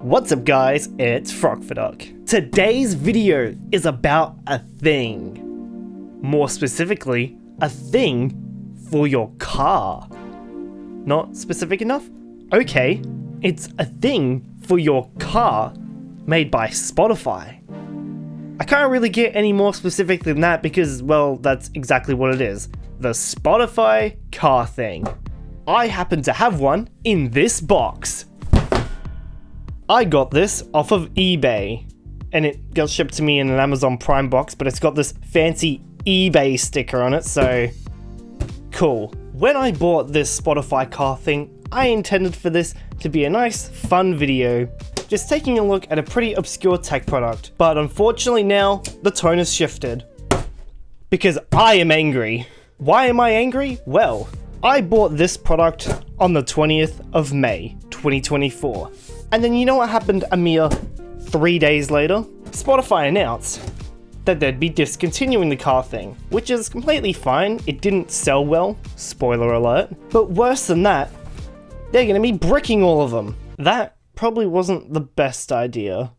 What's up guys, it's Frogfaduck. Today's video is about a thing. More specifically, a thing for your car. Not specific enough? Okay, it's a thing for your car made by Spotify. I can't really get any more specific than that because, well, that's exactly what it is. The Spotify car thing. I happen to have one in this box. I got this off of eBay, and it got shipped to me in an Amazon Prime box, but it's got this fancy eBay sticker on it, so cool. When I bought this Spotify car thing, I intended for this to be a nice, fun video, just taking a look at a pretty obscure tech product, but unfortunately now, the tone has shifted. Because I am angry. Why am I angry? Well, I bought this product on the 20th of May, 2024. And then you know what happened a mere 3 days later? Spotify announced that they'd be discontinuing the car thing, which is completely fine. It didn't sell well, spoiler alert. But worse than that, they're gonna be bricking all of them. That probably wasn't the best idea.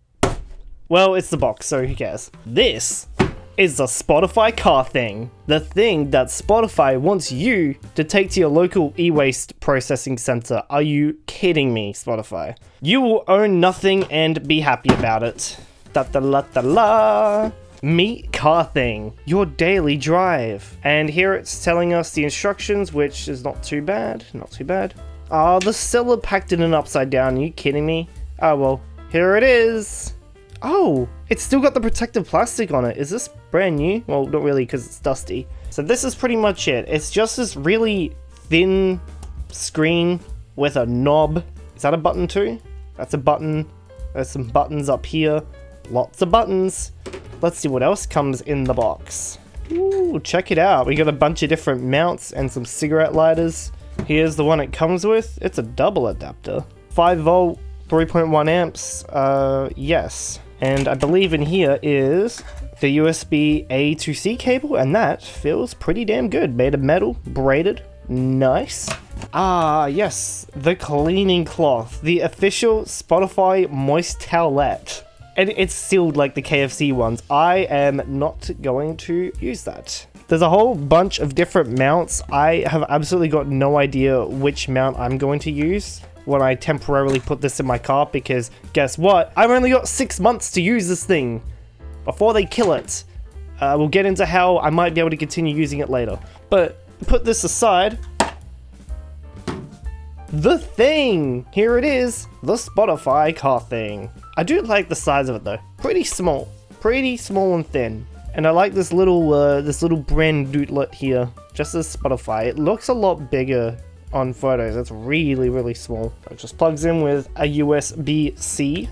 Well, it's the box, so who cares? This is the Spotify car thing. The thing that Spotify wants you to take to your local eWaste processing center. Are you kidding me, Spotify? You will own nothing and be happy about it. Da-da-la-da-la. Meet car thing, your daily drive. And here it's telling us the instructions, which is not too bad, not too bad. Oh, the seller packed it in upside down. Are you kidding me? Oh, well, here it is. Oh, it's still got the protective plastic on it. Is this brand new? Well, not really because it's dusty. So this is pretty much it. It's just this really thin screen with a knob. Is that a button too? That's a button. There's some buttons up here. Lots of buttons. Let's see what else comes in the box. Ooh, check it out. We got a bunch of different mounts and some cigarette lighters. Here's the one it comes with. It's a double adapter. 5 volt, 3.1 amps. Yes. And I believe in here is the USB A to C cable, and that feels pretty damn good. Made of metal, braided, nice. Ah, yes, the cleaning cloth, the official Spotify moist towelette. And it's sealed like the KFC ones. I am not going to use that. There's a whole bunch of different mounts. I have absolutely got no idea which mount I'm going to use when I temporarily put this in my car, because guess what? I've only got 6 months to use this thing before they kill it. We'll get into how I might be able to continue using it later. But put this aside. The thing! Here it is, the Spotify car thing. I do like the size of it though. Pretty small and thin. And I like this little brand doodlet here, just as Spotify. It looks a lot bigger on photos. It's really small. It just plugs in with a USB-C,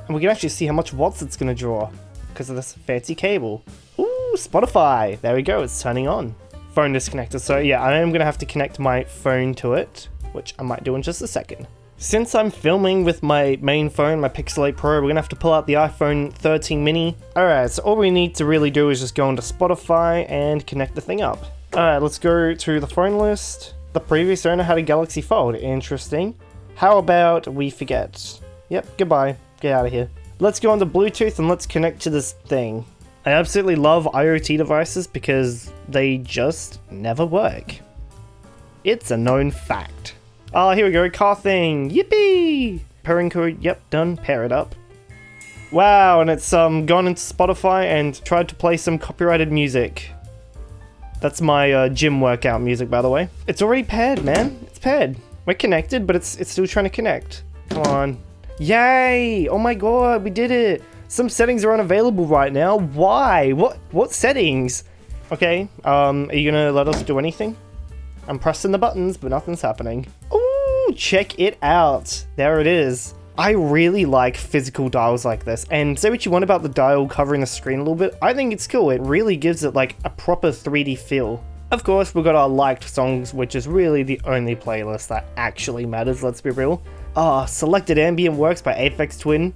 and we can actually see how much watts it's gonna draw because of this fancy cable. Ooh, Spotify! There we go, it's turning on. Phone disconnected, so yeah, I am gonna have to connect my phone to it, which I might do in just a second. Since I'm filming with my main phone, my Pixel 8 Pro, we're gonna have to pull out the iPhone 13 mini. Alright, so all we need to really do is just go into Spotify and connect the thing up. Alright, let's go to the phone list. The previous owner had a Galaxy Fold. Interesting. How about we forget? Yep, goodbye. Get out of here. Let's go onto Bluetooth and let's connect to this thing. I absolutely love IoT devices because they just never work. It's a known fact. Oh, here we go. Car thing. Yippee! Pairing code. Yep, done. Pair it up. Wow, and it's gone into Spotify and tried to play some copyrighted music. That's my gym workout music, by the way. It's already paired, man. It's paired. We're connected, but it's still trying to connect. Come on. Yay! Oh my god, we did it! Some settings are unavailable right now. Why? What settings? Okay, are you gonna let us do anything? I'm pressing the buttons, but nothing's happening. Ooh, check it out. There it is. I really like physical dials like this, and say what you want about the dial covering the screen a little bit, I think it's cool. It really gives it like a proper 3D feel. Of course, we've got our liked songs, which is really the only playlist that actually matters, let's be real. Selected Ambient Works by Aphex Twin.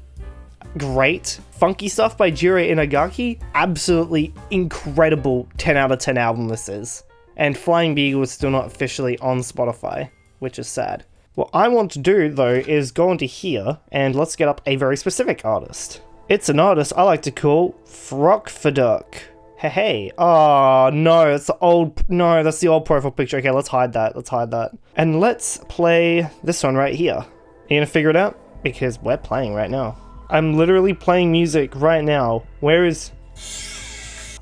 Great. Funky Stuff by Jiro Inagaki. Absolutely incredible 10 out of 10 album this is. And Flying Beagle is still not officially on Spotify, which is sad. What I want to do, though, is go into here, and let's get up a very specific artist. It's an artist I like to call Findon. Hey, hey. Oh, no, that's the old... No, that's the old profile picture. Okay, let's hide that. Let's hide that. And let's play this one right here. You gonna figure it out? Because we're playing right now. I'm literally playing music right now. Where is...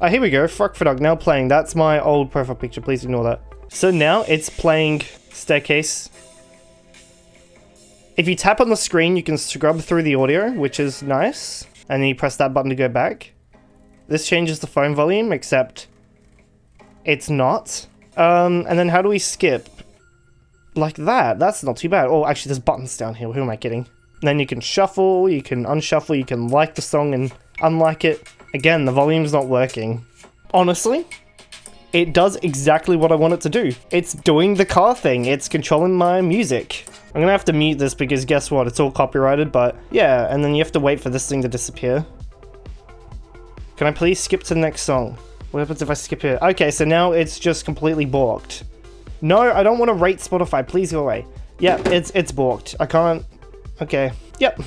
Oh, here we go. Findon now playing. That's my old profile picture. Please ignore that. So now it's playing Staircase. If you tap on the screen, you can scrub through the audio, which is nice. And then you press that button to go back. This changes the phone volume, except it's not. And then how do we skip? Like that. That's not too bad. Oh, actually, there's buttons down here. Who am I kidding? And then you can shuffle, you can unshuffle, you can like the song and unlike it. Again, the volume's not working. Honestly, it does exactly what I want it to do. It's doing the car thing. It's controlling my music. I'm gonna have to mute this because guess what? It's all copyrighted, but yeah, and then you have to wait for this thing to disappear. Can I please skip to the next song? What happens if I skip it? Okay, so now it's just completely balked. No, I don't want to rate Spotify. Please go away. Yeah, it's balked. I can't... Okay. Yep.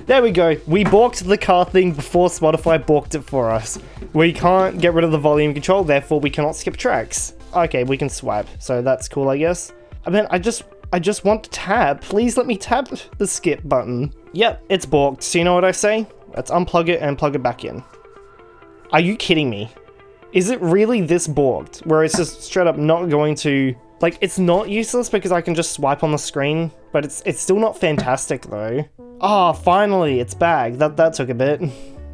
There we go. We balked the car thing before Spotify balked it for us. We can't get rid of the volume control, therefore we cannot skip tracks. Okay, we can swipe, so that's cool, I guess. I mean, I just want to tab. Please let me tap the skip button. Yep, it's balked. So you know what I say? Let's unplug it and plug it back in. Are you kidding me? Is it really this balked? Where it's just straight up not going to... Like, it's not useless because I can just swipe on the screen, but it's still not fantastic though. Oh, finally, it's back. That took a bit.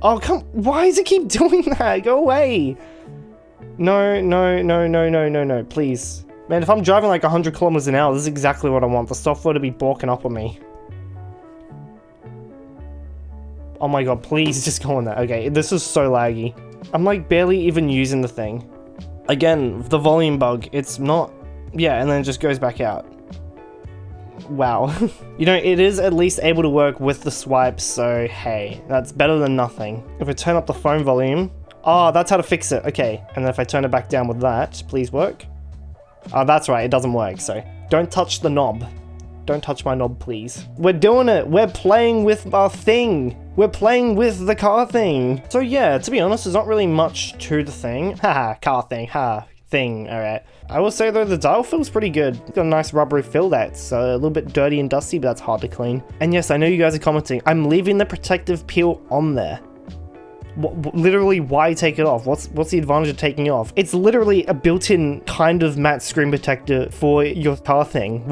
Oh, come... Why does it keep doing that? Go away. No, please. Man, if I'm driving like 100 kilometers an hour, this is exactly what I want. The software to be balking up on me. Oh my god, please just go on that. Okay, this is so laggy. I'm like barely even using the thing. Again, the volume bug, it's not... Yeah, and then it just goes back out. Wow. You know, it is at least able to work with the swipes, so hey, that's better than nothing. If I turn up the phone volume... Oh, that's how to fix it. Okay, and then if I turn it back down with that, please work. Oh, that's right, it doesn't work, so don't touch the knob. Don't touch my knob, please. We're doing it! We're playing with our thing! We're playing with the car thing! So yeah, to be honest, there's not really much to the thing. Haha, car thing, thing, alright. I will say though, the dial feels pretty good. It's got a nice rubbery feel that's a little bit dirty and dusty, but that's hard to clean. And yes, I know you guys are commenting, I'm leaving the protective peel on there. Literally, why take it off? What's the advantage of taking it off? It's literally a built-in kind of matte screen protector for your car thing.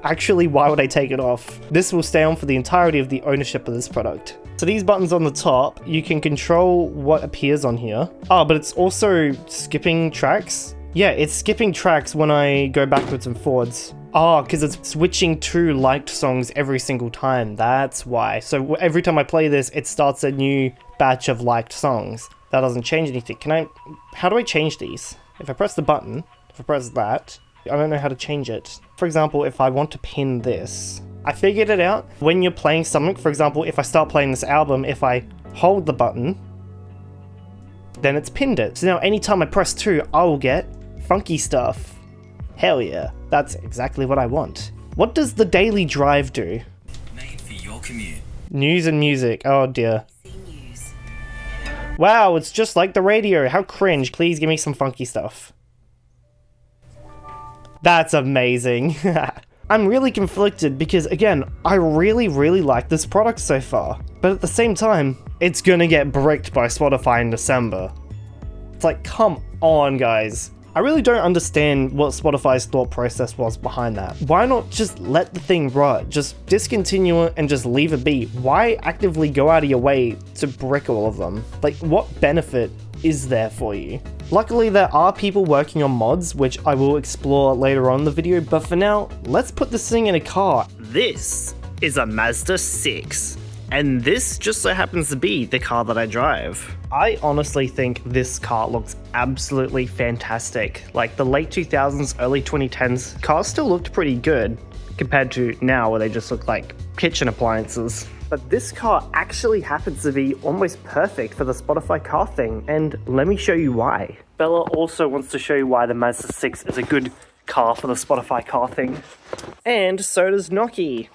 Actually, why would I take it off? This will stay on for the entirety of the ownership of this product. So these buttons on the top, you can control what appears on here. Oh, but it's also skipping tracks. Yeah, it's skipping tracks when I go backwards and forwards. Oh, because it's switching to liked songs every single time. That's why. So every time I play this, it starts a new batch of liked songs. That doesn't change anything. How do I change these? If I press the button, if I press that, I don't know how to change it. For example, if I want to pin this, I figured it out. When you're playing something, for example, if I start playing this album, if I hold the button, then it's pinned it. So now anytime I press 2, I will get funky stuff. Hell yeah, that's exactly what I want. What does the daily drive do? Made for your commute. News and music, oh dear. Wow, it's just like the radio, how cringe, please give me some funky stuff. That's amazing. I'm really conflicted because again, I really like this product so far. But at the same time, it's gonna get bricked by Spotify in December. It's like, come on guys. I really don't understand what Spotify's thought process was behind that. Why not just let the thing rot? Just discontinue it and just leave it be. Why actively go out of your way to brick all of them? Like, what benefit is there for you? Luckily, there are people working on mods, which I will explore later on in the video, but for now, let's put this thing in a car. This is a Mazda 6. And this just so happens to be the car that I drive. I honestly think this car looks absolutely fantastic. Like the late 2000s, early 2010s, cars still looked pretty good compared to now where they just look like kitchen appliances. But this car actually happens to be almost perfect for the Spotify car thing, and let me show you why. Bella also wants to show you why the Mazda 6 is a good car for the Spotify car thing. And so does Noki.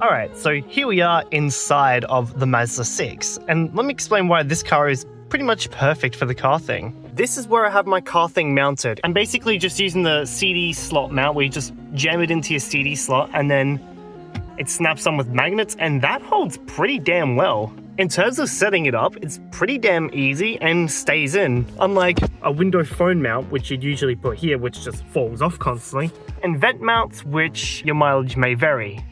Alright, so here we are inside of the Mazda 6, and let me explain why this car is pretty much perfect for the car thing. This is where I have my car thing mounted. I'm basically just using the CD slot mount where you just jam it into your CD slot and then it snaps on with magnets, and that holds pretty damn well. In terms of setting it up, it's pretty damn easy and stays in, unlike a window phone mount, which you'd usually put here, which just falls off constantly, and vent mounts, which your mileage may vary.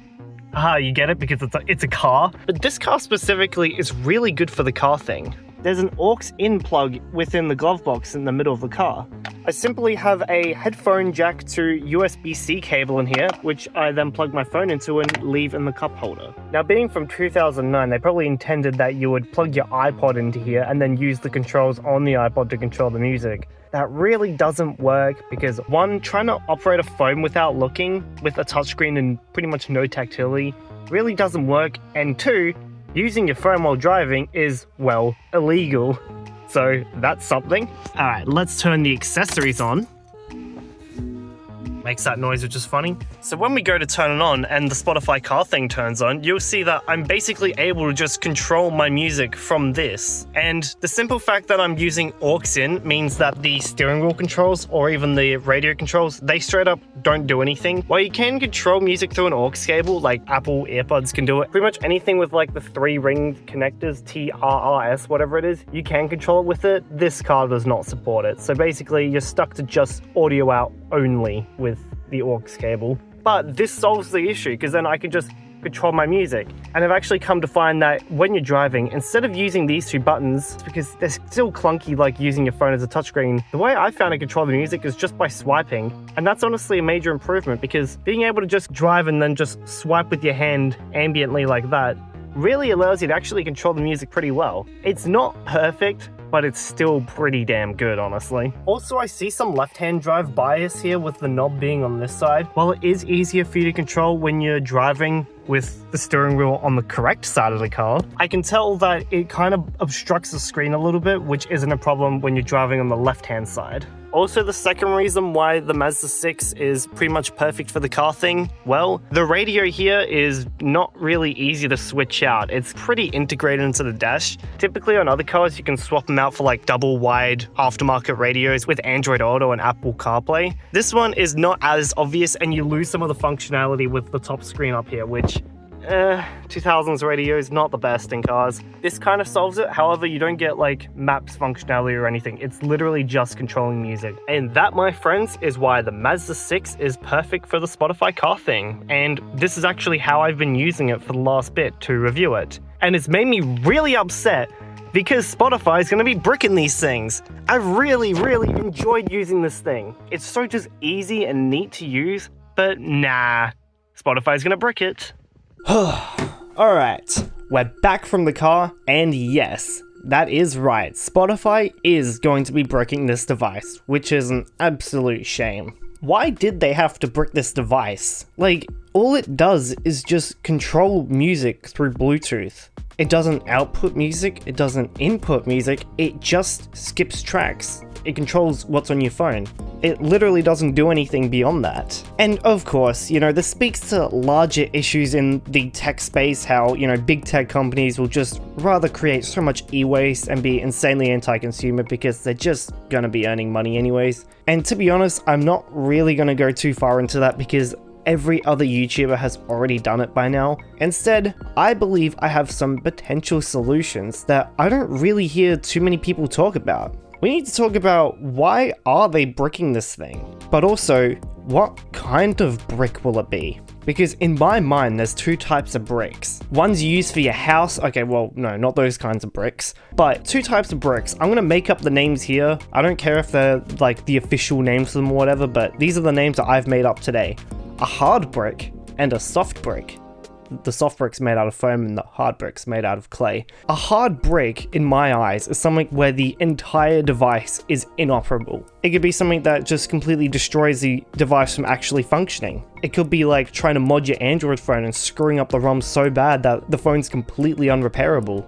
Aha, you get it because it's a car. But this car specifically is really good for the car thing. There's an aux-in plug within the glove box in the middle of the car. I simply have a headphone jack to USB-C cable in here, which I then plug my phone into and leave in the cup holder. Now, being from 2009, they probably intended that you would plug your iPod into here and then use the controls on the iPod to control the music. That really doesn't work because, one, trying to operate a phone without looking with a touchscreen and pretty much no tactility really doesn't work, and two, using your phone while driving is, well, illegal. So that's something. Alright, let's turn the accessories on. Makes that noise, which is funny. So when we go to turn it on and the Spotify car thing turns on, you'll see that I'm basically able to just control my music from this. And the simple fact that I'm using aux-in means that the steering wheel controls or even the radio controls, they straight up don't do anything. While you can control music through an aux cable, like Apple AirPods can do it, pretty much anything with like the 3-ring connectors, TRRS, whatever it is, you can control it with it. This car does not support it. So basically you're stuck to just audio out only with the aux cable. But this solves the issue because then I can just control my music. And I've actually come to find that when you're driving, instead of using these two buttons, because they're still clunky like using your phone as a touchscreen, the way I found to control the music is just by swiping. And that's honestly a major improvement because being able to just drive and then just swipe with your hand ambiently like that really allows you to actually control the music pretty well. It's not perfect, but it's still pretty damn good, honestly. Also, I see some left-hand drive bias here with the knob being on this side. While it is easier for you to control when you're driving with the steering wheel on the correct side of the car, I can tell that it kind of obstructs the screen a little bit, which isn't a problem when you're driving on the left-hand side. Also, the second reason why the Mazda 6 is pretty much perfect for the car thing, well, the radio here is not really easy to switch out. It's pretty integrated into the dash. Typically on other cars, you can swap them out for like double wide aftermarket radios with Android Auto and Apple CarPlay. This one is not as obvious and you lose some of the functionality with the top screen up here, which 2000s radio is not the best in cars. This kind of solves it. However, you don't get like maps functionality or anything. It's literally just controlling music. And that, my friends, is why the Mazda 6 is perfect for the Spotify car thing. And this is actually how I've been using it for the last bit to review it. And it's made me really upset because Spotify is going to be bricking these things. I've really enjoyed using this thing. It's so just easy and neat to use, but nah, Spotify's going to brick it. Alright, we're back from the car, and yes, that is right, Spotify is going to be bricking this device, which is an absolute shame. Why did they have to brick this device? Like, all it does is just control music through Bluetooth. It doesn't output music, it doesn't input music, it just skips tracks. It controls what's on your phone. It literally doesn't do anything beyond that. And of course, this speaks to larger issues in the tech space, how, big tech companies will just rather create so much e-waste and be insanely anti-consumer because they're just gonna be earning money anyways. And to be honest, I'm not really gonna go too far into that because every other YouTuber has already done it by now. Instead, I believe I have some potential solutions that I don't really hear too many people talk about. We need to talk about why are they bricking this thing, but also what kind of brick will it be? Because in my mind, there's two types of bricks. One's used for your house. Okay, well, no, not those kinds of bricks, but two types of bricks. I'm gonna make up the names here. I don't care if they're like the official names for them or whatever, but these are the names that I've made up today. A hard brick and a soft brick. The soft brick's made out of foam and the hard brick's made out of clay. A hard brick, in my eyes, is something where the entire device is inoperable. It could be something that just completely destroys the device from actually functioning. It could be like trying to mod your Android phone and screwing up the ROM so bad that the phone's completely unrepairable.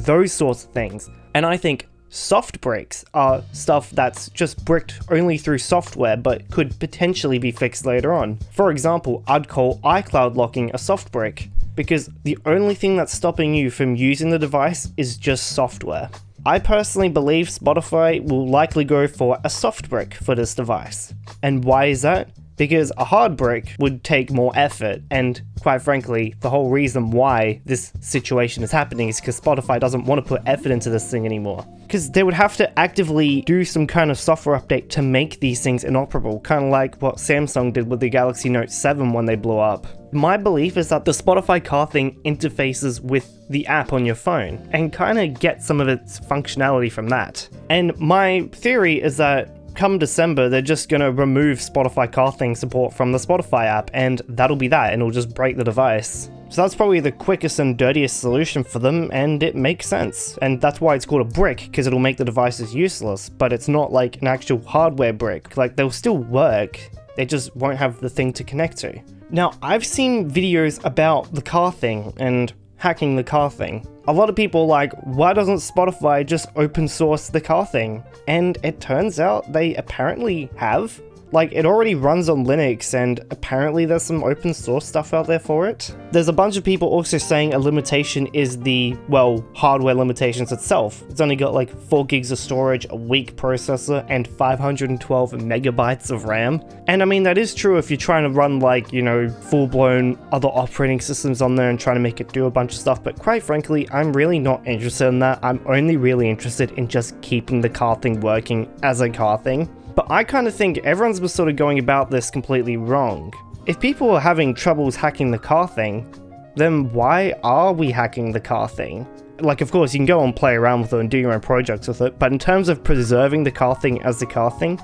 Those sorts of things. And I think soft bricks are stuff that's just bricked only through software but could potentially be fixed later on. For example, I'd call iCloud locking a soft brick, because the only thing that's stopping you from using the device is just software. I personally believe Spotify will likely go for a soft brick for this device. And why is that? Because a hard brick would take more effort, and quite frankly, the whole reason why this situation is happening is because Spotify doesn't want to put effort into this thing anymore. Because they would have to actively do some kind of software update to make these things inoperable, kind of like what Samsung did with the Galaxy Note 7 when they blew up. My belief is that the Spotify car thing interfaces with the app on your phone, and kind of gets some of its functionality from that. And my theory is that come December, they're just gonna remove Spotify car thing support from the Spotify app, and that'll be that, and it'll just break the device. So that's probably the quickest and dirtiest solution for them, and it makes sense. And that's why it's called a brick, because it'll make the devices useless, but it's not like an actual hardware brick. Like, they'll still work, they just won't have the thing to connect to. Now, I've seen videos about the car thing and hacking the car thing. A lot of people are like, why doesn't Spotify just open source the car thing? And it turns out they apparently have. Like, it already runs on Linux, and apparently there's some open source stuff out there for it. There's a bunch of people also saying a limitation is the, well, hardware limitations itself. It's only got like 4 gigs of storage, a weak processor, and 512 megabytes of RAM. And I mean, that is true if you're trying to run like, you know, full-blown other operating systems on there and trying to make it do a bunch of stuff. But quite frankly, I'm really not interested in that. I'm only really interested in just keeping the car thing working as a car thing. But I kind of think everyone's been sort of going about this completely wrong. If people are having troubles hacking the car thing, then why are we hacking the car thing? Like, of course, you can go and play around with it and do your own projects with it, but in terms of preserving the car thing as the car thing,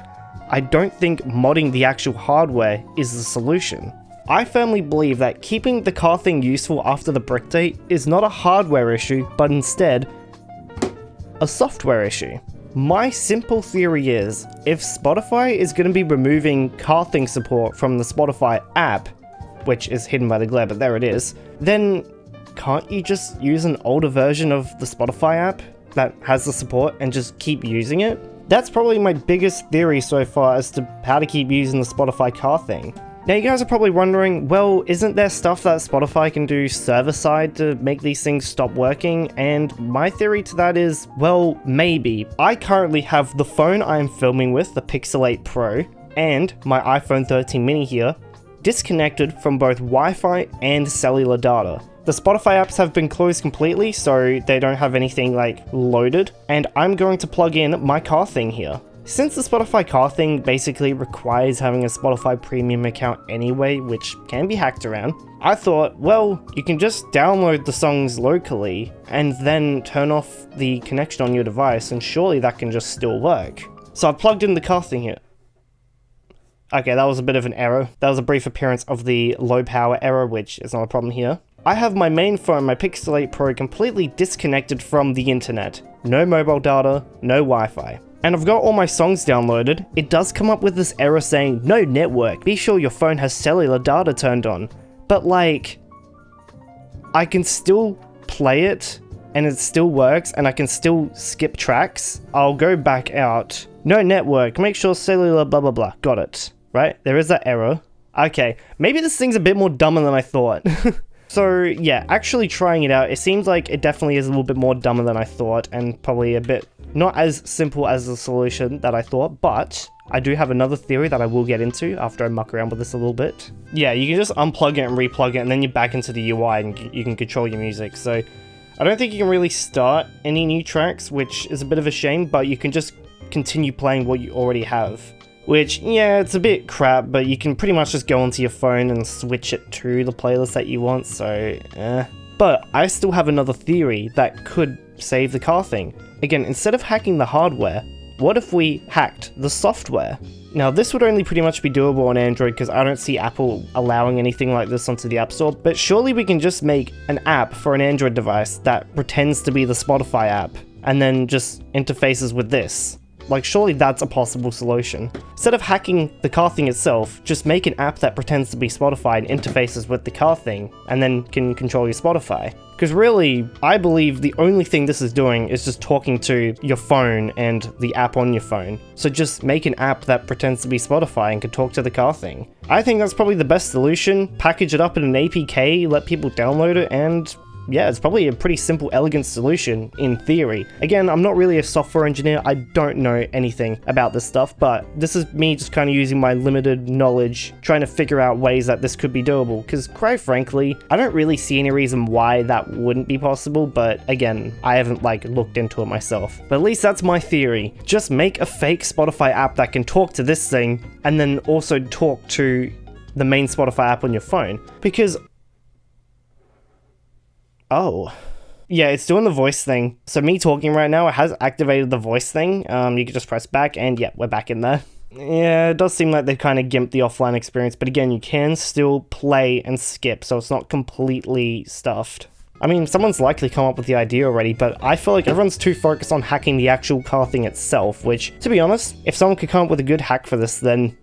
I don't think modding the actual hardware is the solution. I firmly believe that keeping the car thing useful after the brick date is not a hardware issue, but instead a software issue. My simple theory is, if Spotify is going to be removing car thing support from the Spotify app, which is hidden by the glare, but there it is, then can't you just use an older version of the Spotify app that has the support and just keep using it? That's probably my biggest theory so far as to how to keep using the Spotify car thing. Now you guys are probably wondering, well, isn't there stuff that Spotify can do server-side to make these things stop working? And my theory to that is, well, maybe. I currently have the phone I am filming with, the Pixel 8 Pro, and my iPhone 13 mini here, disconnected from both Wi-Fi and cellular data. The Spotify apps have been closed completely, so they don't have anything like loaded, and I'm going to plug in my car thing here. Since the Spotify car thing basically requires having a Spotify premium account anyway, which can be hacked around, I thought, well, you can just download the songs locally and then turn off the connection on your device, and surely that can just still work. So I plugged in the car thing here. Okay, that was a bit of an error. That was a brief appearance of the low power error, which is not a problem here. I have my main phone, my Pixel 8 Pro, completely disconnected from the internet. No mobile data, no Wi-Fi. And I've got all my songs downloaded. It does come up with this error saying, no network, be sure your phone has cellular data turned on. But like, I can still play it, and it still works, and I can still skip tracks. I'll go back out. No network, make sure cellular blah blah blah. Got it. Right? There is that error. Okay, maybe this thing's a bit more dumber than I thought. So yeah, actually trying it out, it seems like it definitely is a little bit more dumber than I thought, and probably a bit not as simple as the solution that I thought, but I do have another theory that I will get into after I muck around with this a little bit. Yeah, you can just unplug it and replug it, and then you're back into the UI and you can control your music. So I don't think you can really start any new tracks, which is a bit of a shame, but you can just continue playing what you already have. Which, yeah, it's a bit crap, but you can pretty much just go onto your phone and switch it to the playlist that you want, so But I still have another theory that could save the car thing. Again, instead of hacking the hardware, what if we hacked the software? Now, this would only pretty much be doable on Android because I don't see Apple allowing anything like this onto the App Store, but surely we can just make an app for an Android device that pretends to be the Spotify app, and then just interfaces with this. Like, surely that's a possible solution. Instead of hacking the car thing itself, just make an app that pretends to be Spotify and interfaces with the car thing, and then can control your Spotify. Because really, I believe the only thing this is doing is just talking to your phone and the app on your phone. So just make an app that pretends to be Spotify and can talk to the car thing. I think that's probably the best solution. Package it up in an APK, let people download it, and yeah, it's probably a pretty simple, elegant solution in theory. Again, I'm not really a software engineer. I don't know anything about this stuff, but this is me just kind of using my limited knowledge, trying to figure out ways that this could be doable. Because quite frankly, I don't really see any reason why that wouldn't be possible, but again, I haven't looked into it myself. But at least that's my theory. Just make a fake Spotify app that can talk to this thing, and then also talk to the main Spotify app on your phone. Because oh. Yeah, it's doing the voice thing. So me talking right now, it has activated the voice thing. You can just press back and yeah, we're back in there. Yeah, it does seem like they kind of gimped the offline experience, but again, you can still play and skip, so it's not completely stuffed. I mean, someone's likely come up with the idea already, but I feel like everyone's too focused on hacking the actual car thing itself, which, to be honest, if someone could come up with a good hack for this, then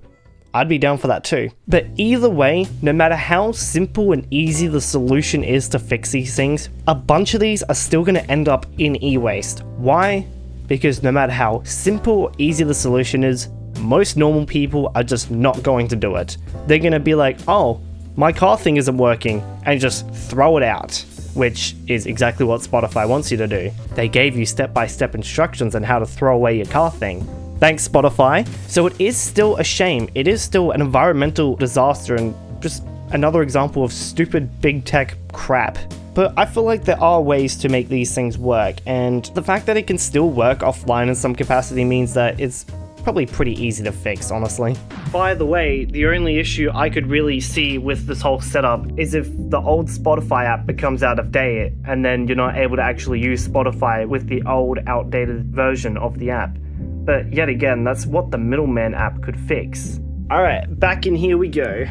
I'd be down for that too. But either way, no matter how simple and easy the solution is to fix these things, a bunch of these are still going to end up in eWaste. Why? Because no matter how simple or easy the solution is, most normal people are just not going to do it. They're going to be like, oh, my car thing isn't working, and just throw it out. Which is exactly what Spotify wants you to do. They gave you step-by-step instructions on how to throw away your car thing. Thanks, Spotify. So it is still a shame. It is still an environmental disaster and just another example of stupid big tech crap. But I feel like there are ways to make these things work, and the fact that it can still work offline in some capacity means that it's probably pretty easy to fix, honestly. By the way, the only issue I could really see with this whole setup is if the old Spotify app becomes out of date, and then you're not able to actually use Spotify with the old, outdated version of the app. But yet again, that's what the middleman app could fix. Alright, back in here we go.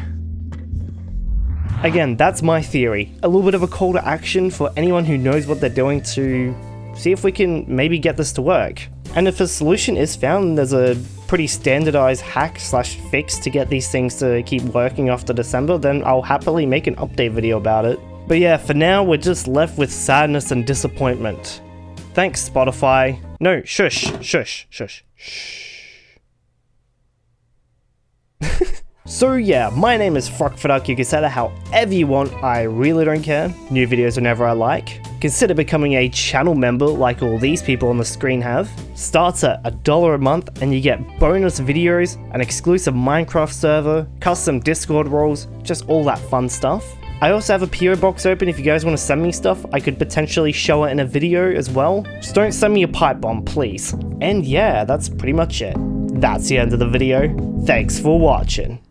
Again, that's my theory. A little bit of a call to action for anyone who knows what they're doing to see if we can maybe get this to work. And if a solution is found, there's a pretty standardized hack/fix to get these things to keep working after December, then I'll happily make an update video about it. But yeah, for now, we're just left with sadness and disappointment. Thanks, Spotify. No, shush, shush, shush, shh. So yeah, my name is Frogfaduck. You can say that however you want, I really don't care. New videos whenever I like. Consider becoming a channel member like all these people on the screen have. Starts at $1 a month and you get bonus videos, an exclusive Minecraft server, custom Discord roles, just all that fun stuff. I also have a PO box open if you guys want to send me stuff. I could potentially show it in a video as well. Just don't send me a pipe bomb, please. And yeah, that's pretty much it. That's the end of the video. Thanks for watching.